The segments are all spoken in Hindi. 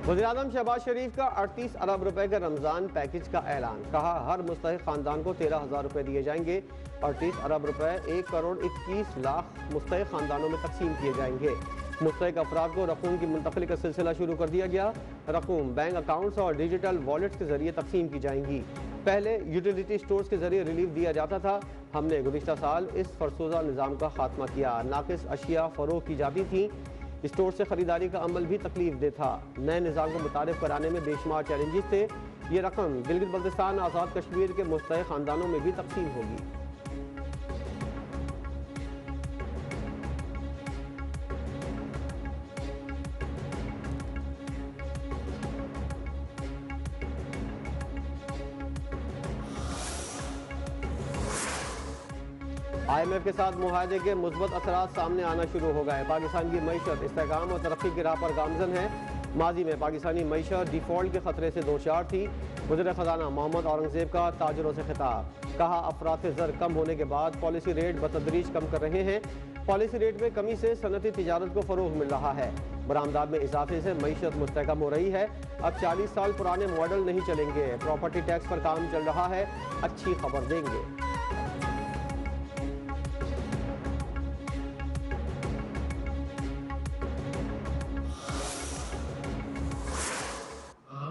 वज़ीर-ए-आज़म शहबाज शरीफ का 38 अरब रुपए के रमज़ान पैकेज का ऐलान। कहा, हर मुस्तहिक़ ख़ानदान को 13,000 रुपए दिए जाएंगे। 38 अरब रुपए 1 करोड़ 21 लाख मुस्तहिक़ ख़ानदानों में तकसीम किए जाएंगे। मुस्तहिक़ अफराद को रकूम की मुंतक़ली का सिलसिला शुरू कर दिया गया। रकूम बैंक अकाउंट्स और डिजिटल वॉलेट्स के ज़रिए तकसीम की जाएंगी। पहले यूटिलिटी स्टोर्स के ज़रिए रिलीफ दिया जाता था। हमने गुज़िश्ता साल इस फरसोदा निज़ाम का खात्मा किया। नाक़िस अशिया फ़रोग़ की जाती थी। स्टोर से खरीदारी का अमल भी तकलीफ दे था। नए निज़ाम को मुतारिफ कराने में बेशुमार चैलेंजेस थे। ये रकम गिलगित बल्तिस्तान, आज़ाद कश्मीर के मुस्तहिक़ ख़ानदानों में भी तकसीम होगी। IMF के साथ मुआहदे के मुस्बत असरात सामने आना शुरू हो गए। पाकिस्तान की मईशत इस्तेहकाम और तरक्की की राह पर गामजन है। माजी में पाकिस्तानी मईशत डिफॉल्ट के खतरे से दो चार थी। वज़ीर ख़जाना मोहम्मद औरंगज़ेब का ताजरों से खिताब। कहा, अफरात ज़र कम होने के बाद पॉलिसी रेट बतदरीज कम कर रहे हैं। पॉलिसी रेट में कमी से सनती तिजारत को फ़रोग़ मिल रहा है। बरामदात में इजाफे से मईशत मुस्तहकम हो रही है। अब 40 साल पुराने मॉडल नहीं चलेंगे। प्रॉपर्टी टैक्स पर काम चल रहा है। अच्छी खबर देंगे।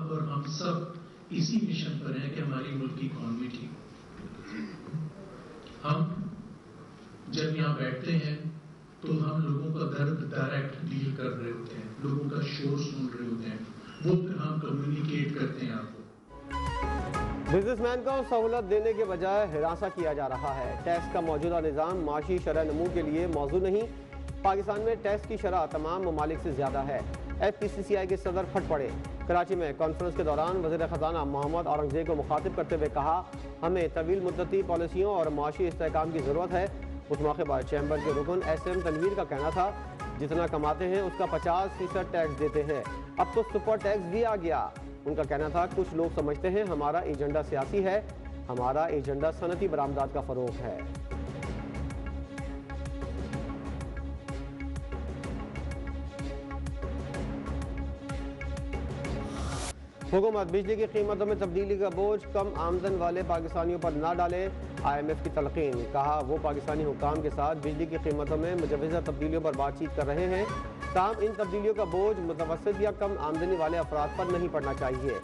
और हम सब इसी मिशन पर हैं कि हमारी मुल्क की इकॉनमी ठीक हो। हम जब यहाँ बैठते हैं तो हम लोगों का दर्द डायरेक्ट डील कर रहे होते हैं, लोगों का शोर सुन रहे होते हैं, वो फिर हम कम्युनिकेट करते हैं आपको। बिजनेसमैन को सहूलत देने के बजाय हिरासा किया जा रहा है। टैक्स का मौजूदा निज़ाम माशी शरह नमू के लिए मौजू नहीं। पाकिस्तान में टैक्स की शरह तमाम ममालिक से ज़्यादा है। FPCCI के सदर फट पड़े। कराची में कॉन्फ्रेंस के दौरान वज़ीर ख़जाना मोहम्मद औरंगज़ेब को मुखातिब करते हुए कहा, हमें तवील मुद्दती पॉलिसियों और माशी इस्तेहकाम की ज़रूरत है। उस मौके पर चैम्बर के रुकन SM तनवीर का कहना था, जितना कमाते हैं उसका 50% टैक्स देते हैं। अब तो सुपर टैक्स भी आ गया। उनका कहना था, कुछ लोग समझते हैं हमारा एजेंडा सियासी है, हमारा एजेंडा सनती बरामदात का फ़रोग़ है। हुकूमत बिजली की कीमतों में तब्दीली का बोझ कम आमदन वाले पाकिस्तानियों पर ना डाले। IMF की तलकीन। कहा, वो पाकिस्तानी हुकाम के साथ बिजली की कीमतों में मुजव्वज़ा तब्दीलियों पर बातचीत कर रहे हैं। ताहम इन तब्दीलियों का बोझ मुतवस्सित या कम आमदनी वाले अफराद पर नहीं पड़ना चाहिए।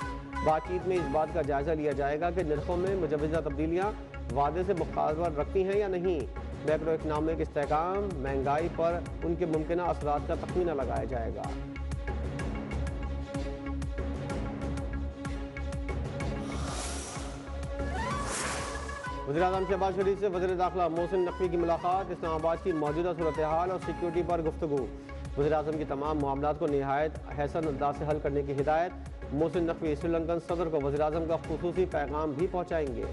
बातचीत में इस बात का जायजा लिया जाएगा कि नरखों में मुजव्वज़ा तब्दीलियाँ वादे से मुखालफत रखती हैं या नहीं। मैक्रो इकनॉमिक इस्तेहकाम, महंगाई पर उनके मुमकिना असरात का तखमीना लगाया जाएगा। वज़ीर-ए-आज़म शहबाज शरीफ से वज़ीर दाखिला मोहसिन नकवी की मुलाकात। इस्लामाबाद की मौजूदा सूरत हाल और सिक्योरिटी पर गुफ्तगू। वज़ीर-ए-आज़म की तमाम मामलात को निहायत हसन अंदाज से हल करने की हिदायत। मोहसिन नकवी श्रीलंकन सदर को वज़ीर-ए-आज़म का खुसूसी पैगाम भी पहुँचाएंगे।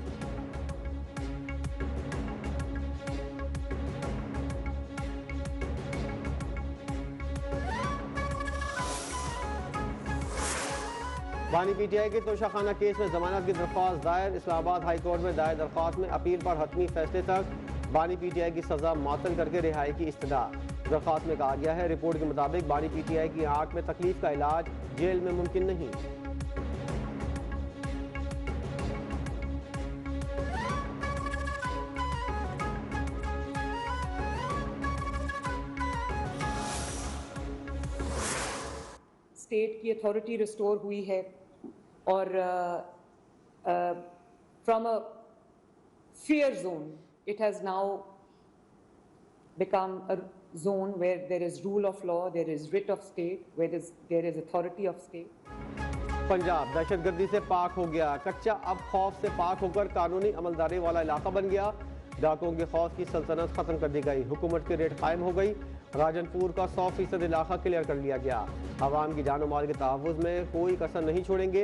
बानी PTI के तोशाखाना केस में जमानत की दरख्वास्त दायर। इस्लामाबाद हाई कोर्ट में दायर दरख्वास्त में अपील पर हतमी फैसले तक। बानी PTI की सजा मुअत्तल करके रिहाई की इस्तदा। दरख्वास्त में कहा गया है, रिपोर्ट के मुताबिक बानी PTI की आंख में तकलीफ का इलाज जेल में मुमकिन नहीं। स्टेट की अथॉरिटी रिस्टोर हुई है और from a fear zone it has now become a zone where there is rule of law, there is writ of state, where there is authority of state. Punjab दहशतगर्दी से पाक हो गया। कच्चा अब खौफ से पाक होकर कानूनी अमलदारी वाला इलाका बन गया। डाकुओं के खौफ की सल्तनत खत्म कर दी गई। हुकूमत की रेट कायम हो गई। राजनपुर का 100% इलाका क्लियर कर लिया गया। आवाम की जान माल के तहफ़्फ़ुज़ में कोई कसर नहीं छोड़ेंगे।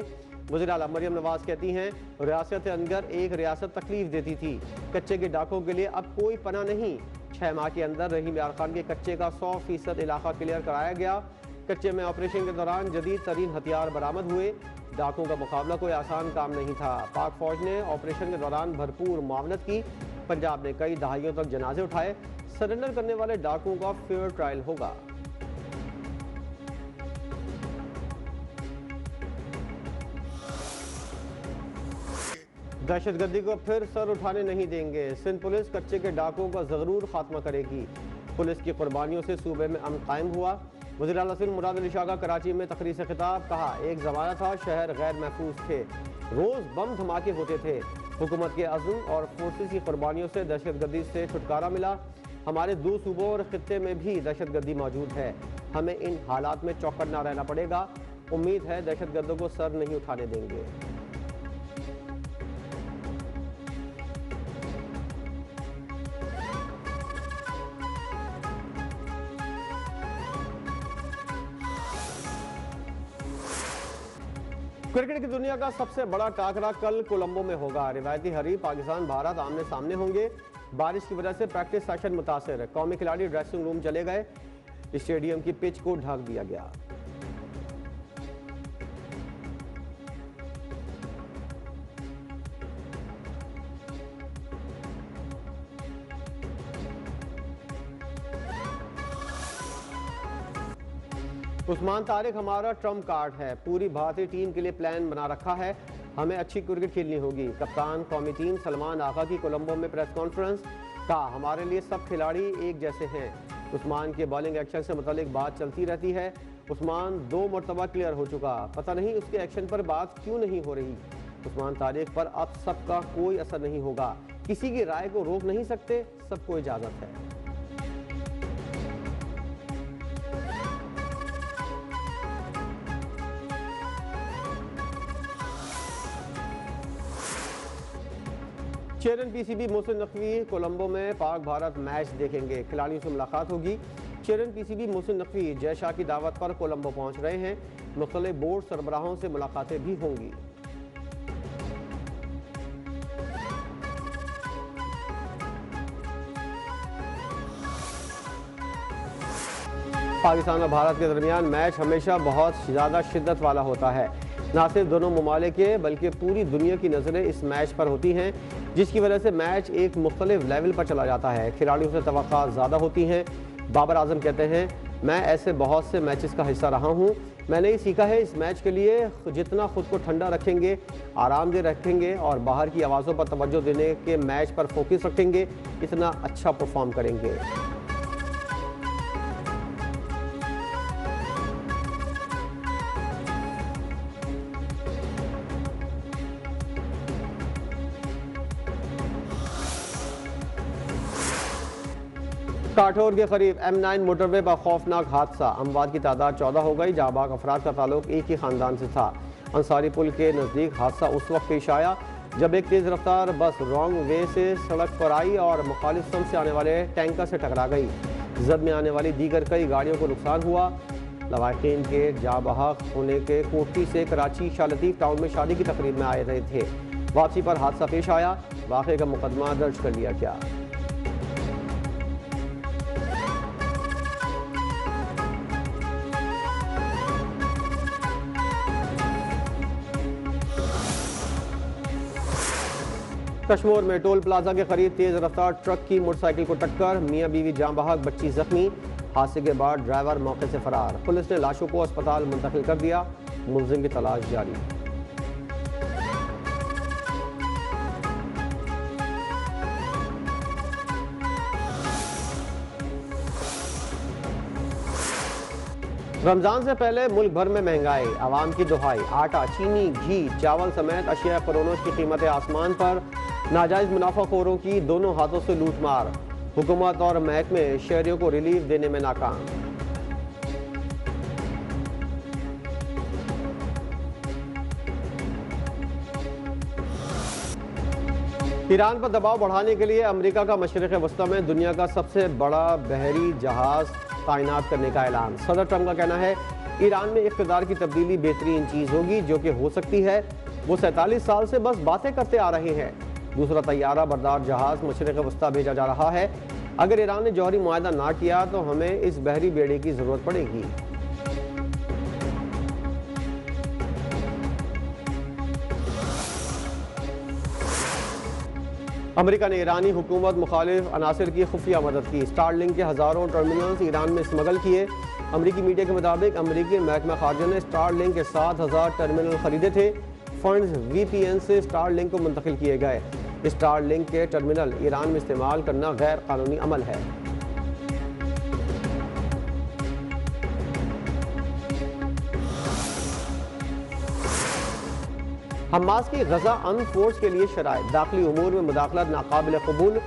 वज़ीर आला मरियम नवाज कहती हैं, रियासत अंदर एक रियासत तकलीफ देती थी। कच्चे के डाकों के लिए अब कोई पना नहीं। 6 माह के अंदर रहीम यार खान के कच्चे का 100% इलाका क्लियर कराया गया। कच्चे में ऑपरेशन के दौरान जदीद तरीन हथियार बरामद हुए। डाकुओं का मुकाबला कोई आसान काम नहीं था। पाक फौज ने ऑपरेशन के दौरान भरपूर मुआवनत की। पंजाब ने कई दहाइयों तक जनाजे उठाए। सरेंडर करने वाले डाकुओं का फेयर ट्रायल होगा। दहशतगर्दी को फिर सर उठाने नहीं देंगे। सिंध पुलिस कच्चे के डाकों का ज़रूर खात्मा करेगी। पुलिस की कुर्बानियों से सूबे में अमन कायम हुआ। वज़ीर आला सिंध मुराद अली शाह का कराची में तकरीर से खिताब, कहा एक ज़माना था शहर गैर महफूज थे, रोज़ बम धमाके होते थे। हुकूमत के अज़्म और फोर्सेस की कुर्बानियों से दहशतगर्दी से छुटकारा मिला। हमारे दो सूबों और खित्ते में भी दहशतगर्दी मौजूद है। हमें इन हालात में चौकन्ना रहना पड़ेगा। उम्मीद है दहशतगर्दों को सर नहीं उठाने देंगे। क्रिकेट की दुनिया का सबसे बड़ा टाकरा कल कोलंबो में होगा। रिवायती हरीफ पाकिस्तान भारत आमने सामने होंगे। बारिश की वजह से प्रैक्टिस सेशन मुतासर, कौमी खिलाड़ी ड्रेसिंग रूम चले गए। स्टेडियम की पिच को ढक दिया गया। उस्मान तारिक हमारा ट्रम्प कार्ड है। पूरी भारतीय टीम के लिए प्लान बना रखा है। हमें अच्छी क्रिकेट खेलनी होगी। कप्तान कौमी टीम सलमान आगा की कोलंबो में प्रेस कॉन्फ्रेंस, कहा हमारे लिए सब खिलाड़ी एक जैसे हैं। उस्मान के बॉलिंग एक्शन से मुतालिक बात चलती रहती है। उस्मान 2 मरतबा क्लियर हो चुका, पता नहीं उसके एक्शन पर बात क्यों नहीं हो रही। उस्मान तारिक पर अब सबका कोई असर नहीं होगा। किसी की राय को रोक नहीं सकते, सबको इजाजत है। चेयरमैन पीसीबी मोहसिन नकवी कोलंबो में पाक भारत मैच देखेंगे। खिलाड़ियों से मुलाकात होगी। चेयरमैन पीसीबी मोहसिन नकवी जय शाह की दावत पर कोलंबो पहुंच रहे हैं। मुख्तलिफ बोर्ड सरबराहों से मुलाकातें भी होंगी। पाकिस्तान और भारत के दरमियान मैच हमेशा बहुत ज़्यादा शिद्दत वाला होता है। न सिर्फ दोनों ममालिक के बल्कि पूरी दुनिया की नज़रें इस मैच पर होती हैं, जिसकी वजह से मैच एक मुख्तलिफ लेवल पर चला जाता है। खिलाड़ियों से तवक्का ज़्यादा होती हैं। बाबर आजम कहते हैं, मैं ऐसे बहुत से मैचेस का हिस्सा रहा हूँ। मैंने ये सीखा है इस मैच के लिए जितना खुद को ठंडा रखेंगे, आरामदेह रखेंगे और बाहर की आवाज़ों पर तवज्जो देने के मैच पर फोकस रखेंगे, इतना अच्छा परफॉर्म करेंगे। काठौर के करीब M9 मोटरवे पर खौफनाक हादसा, अमवात की तादाद 14 हो गई। जाबाग अफराद का ताल्लुक एक ही खानदान से था। अंसारी पुल के नज़दीक हादसा उस वक्त पेश आया जब एक तेज़ रफ्तार बस रॉन्ग वे से सड़क पर आई और मुखालिफ सम से आने वाले टैंकर से टकरा गई। जद में आने वाली दीगर कई गाड़ियों को नुकसान हुआ। लवाकिन के जाबहक होने के कोठी से कराची शाह लतीफ़ टाउन में शादी की तकरीब में आए रहे थे। वापसी पर हादसा पेश आया। वाक़े का मुकदमा दर्ज कर लिया गया। कश्मीर में टोल प्लाजा के करीब तेज रफ्तार ट्रक की मोटरसाइकिल को टक्कर, मियां बीवी जान बहक, बच्ची जख्मी। हादसे के बाद ड्राइवर मौके से फरार। पुलिस ने लाशों को अस्पताल मुंतकिल कर दिया। मुलजिम की तलाश जारी। रमजान से पहले मुल्क भर में महंगाई, आवाम की दुहाई। आटा, चीनी, घी, चावल समेत अशिया करोनों की कीमतें आसमान पर। नाजायज मुनाफाखोरों की दोनों हाथों से लूटमार। हुकूमत और महकमे शहरियों को रिलीफ देने में नाकाम। ईरान पर दबाव बढ़ाने के लिए अमेरिका का मशरिक़ वस्ता में दुनिया का सबसे बड़ा बहरी जहाज तैनात करने का ऐलान। सदर ट्रंप का कहना है ईरान में इक़्तिदार की तब्दीली बेहतरीन चीज़ होगी जो कि हो सकती है। वो 47 साल से बस बातें करते आ रहे हैं। दूसरा तैयारा बरदार जहाज मशरिक़ वस्ता भेजा जा रहा है। अगर ईरान ने जौहरी मुआहदा ना किया तो हमें इस बहरी बेड़े की ज़रूरत पड़ेगी। अमेरिका ने ईरानी हुकूमत मुखालिफ अनासर की खुफिया मदद की। स्टारलिंक के हज़ारों टर्मिनल्स ईरान में स्मगल किए। अमेरिकी मीडिया के मुताबिक अमेरिकी महकमा खारजा ने स्टारलिंक के 7,000 टर्मिनल खरीदे थे। फंड्स VPN से स्टारलिंक को मुंतकिल किए गए। स्टारलिंक के टर्मिनल ईरान में इस्तेमाल करना गैर कानूनी अमल है। हमास की गजा अमन फोर्स के लिए शराइत, दाखिली उमूर में मुदाखलत नाकाबिल कबूल।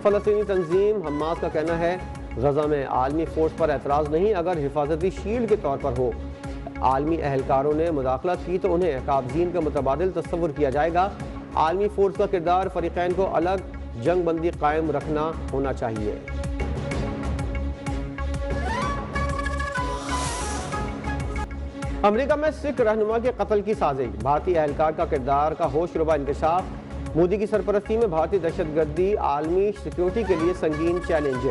फलस्तीनी तंजीम हमास का कहना है गजा में आलमी फोर्स पर एतराज़ नहीं, अगर हिफाजती शील्ड के तौर पर हो। आलमी अहलकारों ने मुदाखलत की तो उन्हें काबजीन का मुतबादिल तस्वुर किया जाएगा। आलमी फोर्स का किरदार फरीकैन को अलग जंग बंदी कायम रखना होना चाहिए। अमेरिका में सिख रहनुमा के कत्ल की साजिश, भारतीय एहलकार का किरदार का होशरुबा इंकशाफ। मोदी की सरपरस्ती में भारतीय दहशतगर्दी आलमी सिक्योरिटी के लिए संगीन चैलेंज।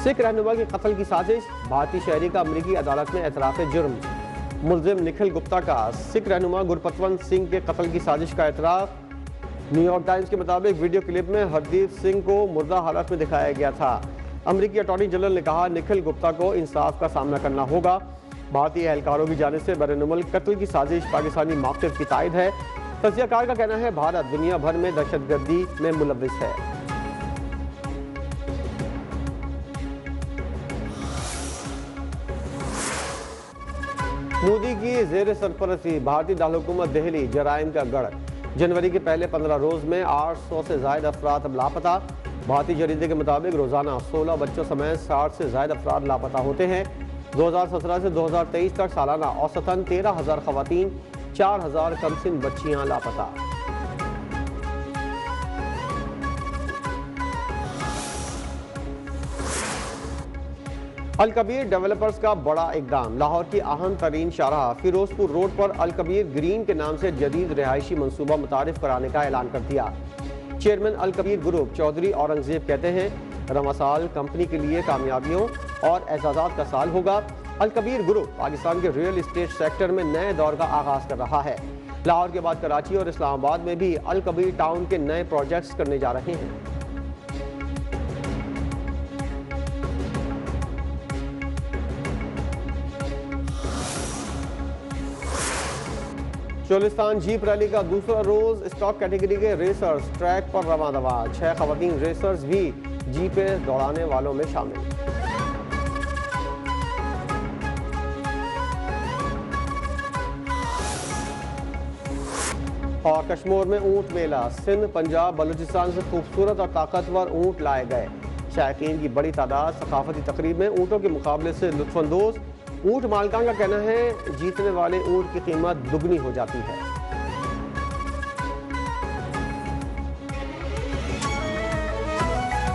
सिख रहनुमा के कत्ल की साजिश, भारतीय शहरी का अमेरिकी अदालत में एतराफ़ जुर्म। मुलजिम निखिल गुप्ता का सिख रहनुमा गुरपतवंत सिंह के कत्ल की साजिश का एतराफ़। न्यूयॉर्क टाइम्स के मुताबिक वीडियो क्लिप में हरदीप सिंह को मुर्दा हालत में दिखाया गया था। अमेरिकी अटॉर्नी जनरल ने कहा निखिल गुप्ता को इंसाफ का सामना करना होगा। भारतीय एहलकारों की जानिब से बैरुल कत्ल की साजिश पाकिस्तानी मौक़िफ़ की तायद है। तज्ज़ियाकार का कहना है भारत दुनिया भर में दहशतगर्दी में मुलव्विस है। मोदी की ज़ेर सरपरस्ती भारतीय दारुलहुकूमत दिल्ली जराइम का गढ़। जनवरी के पहले 15 रोज़ में 800 से ज़ायद अफराद अब लापता। भारतीय जरीदे के मुताबिक रोज़ाना 16 बच्चों समेत 60 से ज़ायद अफराद लापता होते हैं। 2017 से 2023 तक सालाना औसतन 13,000 ख़वातीन, 4,000 कमसिन बच्चियाँ लापता। अल कबीर डेवलपर्स का बड़ा इकदाम, लाहौर की अहम तरीन शाहराह फिरोजपुर रोड पर अल कबीर ग्रीन के नाम से जदीद रिहायशी मनसूबा मुतारिफ कराने का ऐलान कर दिया। चेयरमैन अल कबीर ग्रुप चौधरी औरंगजेब कहते हैं रवा साल कंपनी के लिए कामयाबियों और एजाज़ात का साल होगा। अल कबीर ग्रुप पाकिस्तान के रियल इस्टेट सेक्टर में नए दौर का आगाज कर रहा है। लाहौर के बाद कराची और इस्लामाबाद में भी अल कबीर टाउन के नए प्रोजेक्ट्स करने जा रहे हैं। चोलिस्तान जीप रैली का दूसरा रोज, स्टॉक कैटेगरी के रेसर्स ट्रैक पर रवां दवा। 6 खवातीन रेसर्स भी जीपे दौड़ाने वालों में शामिल। और कश्मीर में ऊंट मेला, सिंध पंजाब बलूचिस्तान से खूबसूरत और ताकतवर ऊंट लाए गए। शायकीन की बड़ी तादाद सकाफती तकरीब में ऊँटों के मुकाबले से लुत्फानंदोज। ऊँट मालिकान का कहना है जीतने वाले ऊँट की कीमत दुगनी हो जाती है।